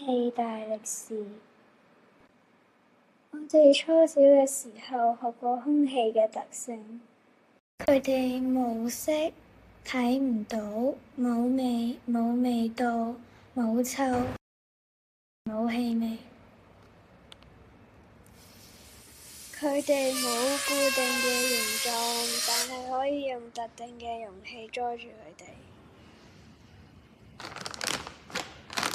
氣大力士。我哋初小嘅時候學過空氣嘅特性，佢哋冇色、睇唔到、冇味、冇味道、冇臭、冇氣味。佢哋冇固定嘅形狀，但係可以用特定嘅容器載住佢哋。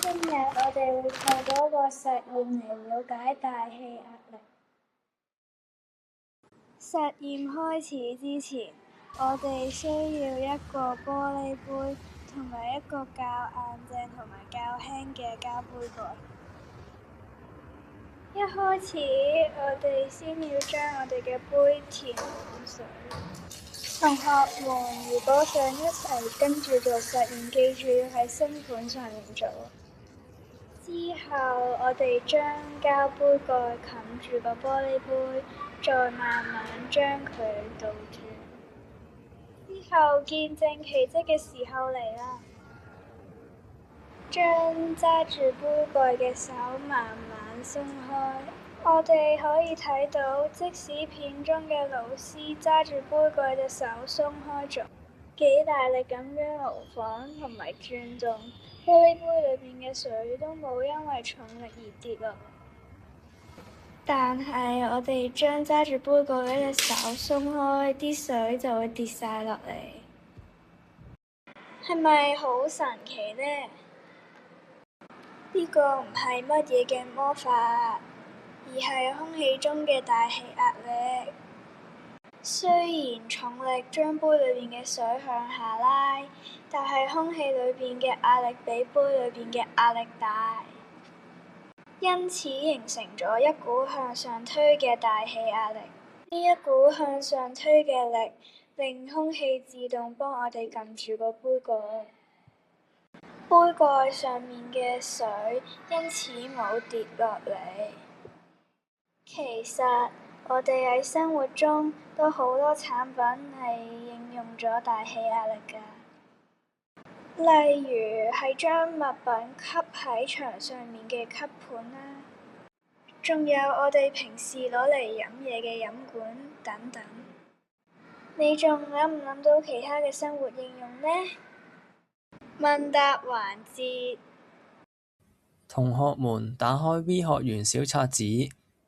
今日我哋會透過一個實驗嚟了解大氣壓力。實驗開始之前，我哋需要一個玻璃杯同埋一個較硬淨同埋較輕嘅膠杯蓋。一開始，我哋先要將我哋嘅杯填滿水。同學們，如果想一齊跟住做實驗，記住要喺星盤上面做。之後，我哋將膠杯蓋冚住個玻璃杯，再慢慢將佢倒轉。之後，見證奇蹟嘅時候嚟啦！將揸住杯蓋嘅手慢慢鬆開，我哋可以睇到，即使片中嘅老師揸住杯蓋隻手鬆開咗，幾大力咁樣搖晃同埋轉動，玻璃杯裏面嘅水都冇因為重力而跌落。但係我哋將揸住杯蓋嘅隻手鬆開，啲水就會跌晒落嚟。係咪好神奇呢？呢個唔係乜嘢嘅魔法，而係空氣中嘅大氣壓力。雖然重力將杯裏面嘅水向下拉，但係空氣裏面嘅壓力比杯裏面嘅壓力大，因此形成咗一股向上推嘅大氣壓力。呢一股向上推嘅力，令空氣自動幫我哋撳住個杯蓋。杯蓋上面嘅水因此冇跌落嚟。其實我哋喺生活中都好多產品係應用咗大氣壓力㗎，例如係將物品吸喺牆上面嘅吸盤啦，仲有我哋平時攞嚟飲嘢嘅飲管等等。你仲諗唔諗到其他嘅生活應用呢？問答環節，同學們打開 V 學園小冊子，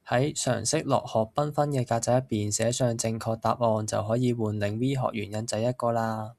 喺常識樂學繽紛嘅格仔入邊寫上正確答案，就可以換領 V 學園印仔一個啦。